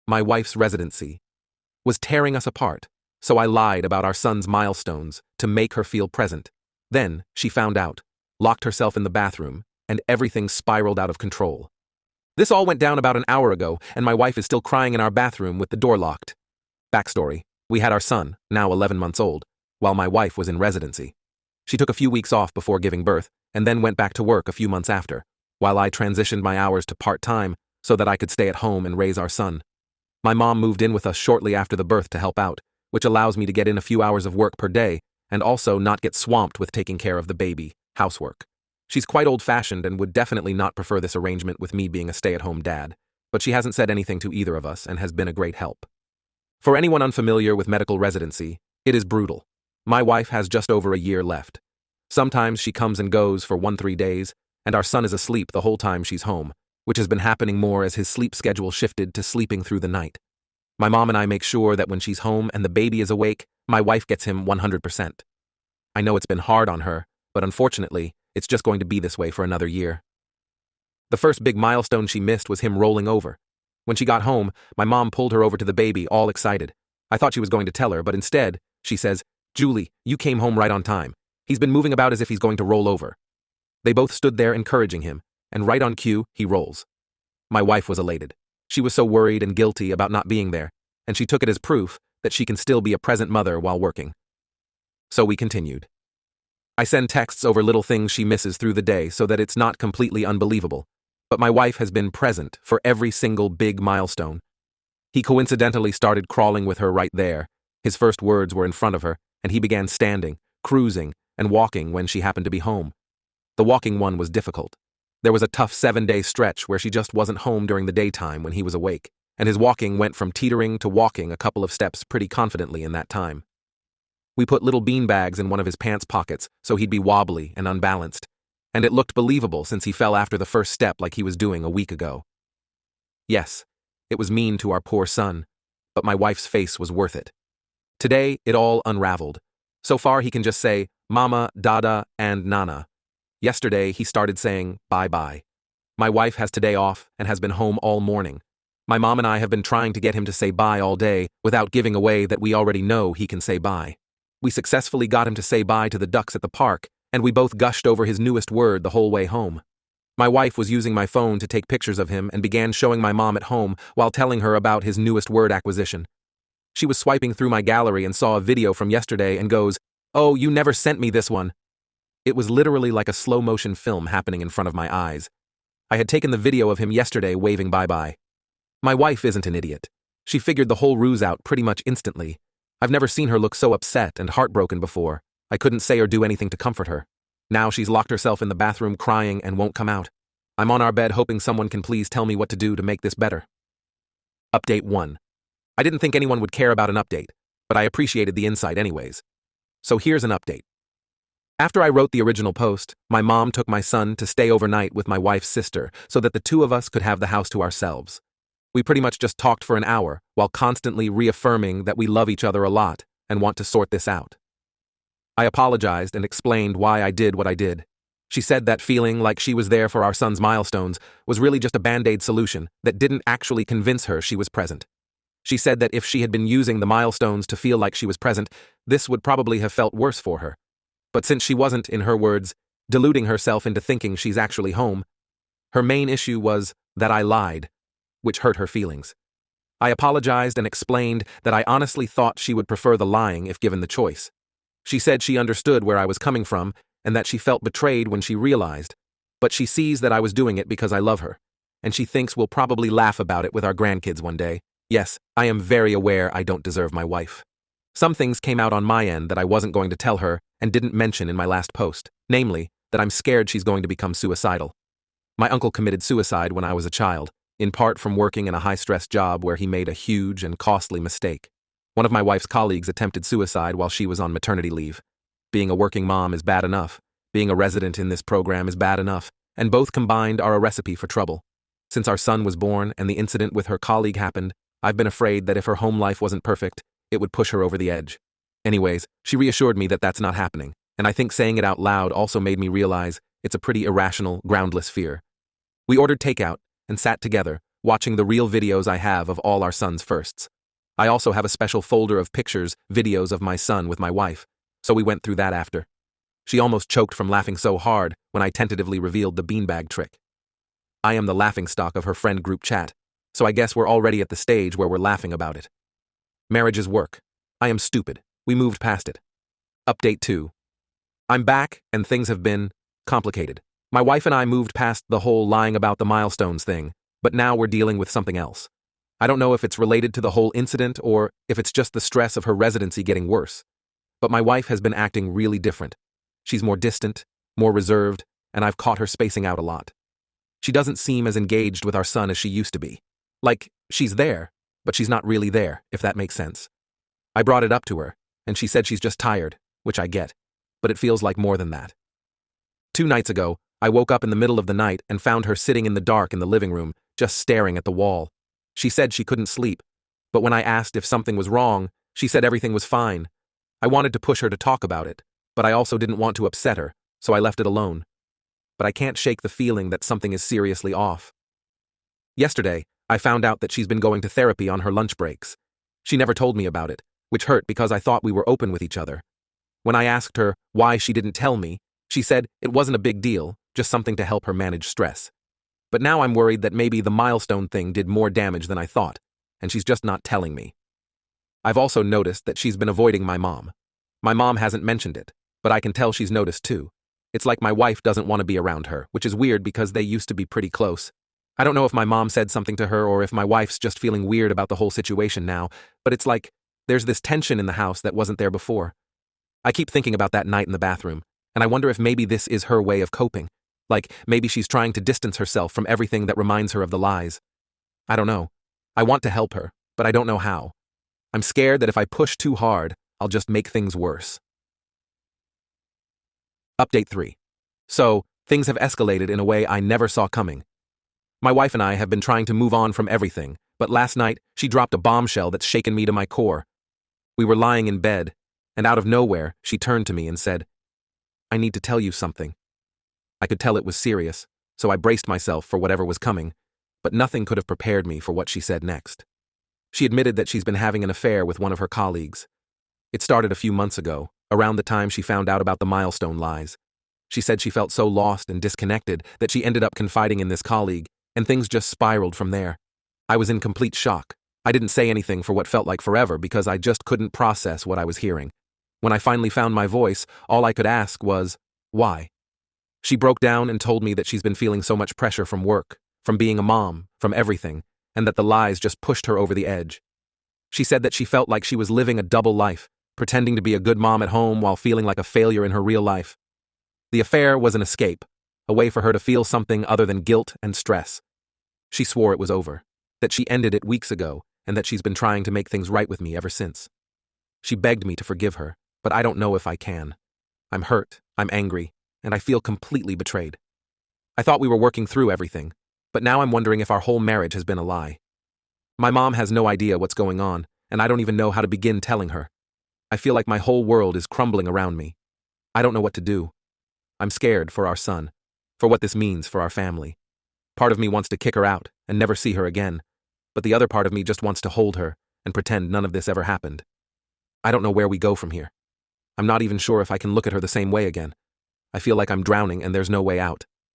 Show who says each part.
Speaker 1: my wife's residency, was tearing us apart, so I lied about our son's milestones to make her feel present. Then, she found out, locked herself in the bathroom, and everything spiraled out of control. This all went down about an hour ago, and my wife is still crying in our bathroom with the door locked. Backstory: we had our son, now 11 months old, while my wife was in residency. She took a few weeks off before giving birth, and then went back to work a few months after, while I transitioned my hours to part-time so that I could stay at home and raise our son. My mom moved in with us shortly after the birth to help out, which allows me to get in a few hours of work per day and also not get swamped with taking care of the baby, housework. She's quite old-fashioned and would definitely not prefer this arrangement with me being a stay-at-home dad, but she hasn't said anything to either of us and has been a great help. For anyone unfamiliar with medical residency, it is brutal. My wife has just over a year left. Sometimes she comes and goes for 1-3 days, and our son is asleep the whole time she's home, which has been happening more as his sleep schedule shifted to sleeping through the night. My mom and I make sure that when she's home and the baby is awake, my wife gets him 100%. I know it's been hard on her, but unfortunately, it's just going to be this way for another year. The first big milestone she missed was him rolling over. When she got home, my mom pulled her over to the baby, all excited. I thought she was going to tell her, but instead, she says, "Julie, you came home right on time. He's been moving about as if he's going to roll over." They both stood there encouraging him, and right on cue, he rolls. My wife was elated. She was so worried and guilty about not being there, and she took it as proof that she can still be a present mother while working. So we continued. I send texts over little things she misses through the day so that it's not completely unbelievable, but my wife has been present for every single big milestone. He coincidentally started crawling with her right there. His first words were in front of her, and he began standing, cruising, and walking when she happened to be home. The walking one was difficult. There was a tough 7-day stretch where she just wasn't home during the daytime when he was awake, and his walking went from teetering to walking a couple of steps pretty confidently in that time. We put little bean bags in one of his pants pockets so he'd be wobbly and unbalanced, and it looked believable since he fell after the first step like he was doing a week ago. Yes, it was mean to our poor son, but my wife's face was worth it. Today, it all unraveled. So far, he can just say, Mama, Dada, and Nana. Yesterday, he started saying, bye-bye. My wife has today off and has been home all morning. My mom and I have been trying to get him to say bye all day without giving away that we already know he can say bye. We successfully got him to say bye to the ducks at the park, and we both gushed over his newest word the whole way home. My wife was using my phone to take pictures of him and began showing my mom at home while telling her about his newest word acquisition. She was swiping through my gallery and saw a video from yesterday and goes, "Oh, you never sent me this one." It was literally like a slow-motion film happening in front of my eyes. I had taken the video of him yesterday waving bye-bye. My wife isn't an idiot. She figured the whole ruse out pretty much instantly. I've never seen her look so upset and heartbroken before. I couldn't say or do anything to comfort her. Now she's locked herself in the bathroom crying and won't come out. I'm on our bed hoping someone can please tell me what to do to make this better. Update 1. I didn't think anyone would care about an update, but I appreciated the insight anyways. So here's an update. After I wrote the original post, my mom took my son to stay overnight with my wife's sister so that the two of us could have the house to ourselves. We pretty much just talked for an hour while constantly reaffirming that we love each other a lot and want to sort this out. I apologized and explained why I did what I did. She said that feeling like she was there for our son's milestones was really just a band-aid solution that didn't actually convince her she was present. She said that if she had been using the milestones to feel like she was present, this would probably have felt worse for her. But since she wasn't, in her words, deluding herself into thinking she's actually home, her main issue was that I lied, which hurt her feelings. I apologized and explained that I honestly thought she would prefer the lying if given the choice. She said she understood where I was coming from and that she felt betrayed when she realized, but she sees that I was doing it because I love her, and she thinks we'll probably laugh about it with our grandkids one day. Yes, I am very aware I don't deserve my wife. Some things came out on my end that I wasn't going to tell her and didn't mention in my last post, namely, that I'm scared she's going to become suicidal. My uncle committed suicide when I was a child, in part from working in a high-stress job where he made a huge and costly mistake. One of my wife's colleagues attempted suicide while she was on maternity leave. Being a working mom is bad enough. Being a resident in this program is bad enough, and both combined are a recipe for trouble. Since our son was born and the incident with her colleague happened, I've been afraid that if her home life wasn't perfect, it would push her over the edge. Anyways, she reassured me that that's not happening, and I think saying it out loud also made me realize it's a pretty irrational, groundless fear. We ordered takeout and sat together, watching the real videos I have of all our son's firsts. I also have a special folder of pictures, videos of my son with my wife, so we went through that after. She almost choked from laughing so hard when I tentatively revealed the beanbag trick. I am the laughingstock of her friend group chat, so I guess we're already at the stage where we're laughing about it. Marriage is work. I am stupid. We moved past it. Update 2. I'm back, and things have been complicated. My wife and I moved past the whole lying about the milestones thing, but now we're dealing with something else. I don't know if it's related to the whole incident or if it's just the stress of her residency getting worse. But my wife has been acting really different. She's more distant, more reserved, and I've caught her spacing out a lot. She doesn't seem as engaged with our son as she used to be. Like, she's there, but she's not really there, if that makes sense. I brought it up to her, and she said she's just tired, which I get, but it feels like more than that. 2 nights ago, I woke up in the middle of the night and found her sitting in the dark in the living room, just staring at the wall. She said she couldn't sleep, but when I asked if something was wrong, she said everything was fine. I wanted to push her to talk about it, but I also didn't want to upset her, so I left it alone. But I can't shake the feeling that something is seriously off. Yesterday, I found out that she's been going to therapy on her lunch breaks. She never told me about it, which hurt because I thought we were open with each other. When I asked her why she didn't tell me, she said it wasn't a big deal, just something to help her manage stress. But now I'm worried that maybe the milestone thing did more damage than I thought, and she's just not telling me. I've also noticed that she's been avoiding my mom. My mom hasn't mentioned it, but I can tell she's noticed too. It's like my wife doesn't want to be around her, which is weird because they used to be pretty close. I don't know if my mom said something to her or if my wife's just feeling weird about the whole situation now, but it's like there's this tension in the house that wasn't there before. I keep thinking about that night in the bathroom, and I wonder if maybe this is her way of coping. Like, maybe she's trying to distance herself from everything that reminds her of the lies. I don't know. I want to help her, but I don't know how. I'm scared that if I push too hard, I'll just make things worse. Update 3. So, things have escalated in a way I never saw coming. My wife and I have been trying to move on from everything, but last night, she dropped a bombshell that's shaken me to my core. We were lying in bed, and out of nowhere, she turned to me and said, "I need to tell you something." I could tell it was serious, so I braced myself for whatever was coming, but nothing could have prepared me for what she said next. She admitted that she's been having an affair with one of her colleagues. It started a few months ago, around the time she found out about the milestone lies. She said she felt so lost and disconnected that she ended up confiding in this colleague, and things just spiraled from there. I was in complete shock. I didn't say anything for what felt like forever because I just couldn't process what I was hearing. When I finally found my voice, all I could ask was, why? She broke down and told me that she's been feeling so much pressure from work, from being a mom, from everything, and that the lies just pushed her over the edge. She said that she felt like she was living a double life, pretending to be a good mom at home while feeling like a failure in her real life. The affair was an escape, a way for her to feel something other than guilt and stress. She swore it was over, that she ended it weeks ago, and that she's been trying to make things right with me ever since. She begged me to forgive her, but I don't know if I can. I'm hurt, I'm angry, and I feel completely betrayed. I thought we were working through everything, but now I'm wondering if our whole marriage has been a lie. My mom has no idea what's going on, and I don't even know how to begin telling her. I feel like my whole world is crumbling around me. I don't know what to do. I'm scared for our son, for what this means for our family. Part of me wants to kick her out and never see her again, but the other part of me just wants to hold her and pretend none of this ever happened. I don't know where we go from here. I'm not even sure if I can look at her the same way again. I feel like I'm drowning and there's no way out.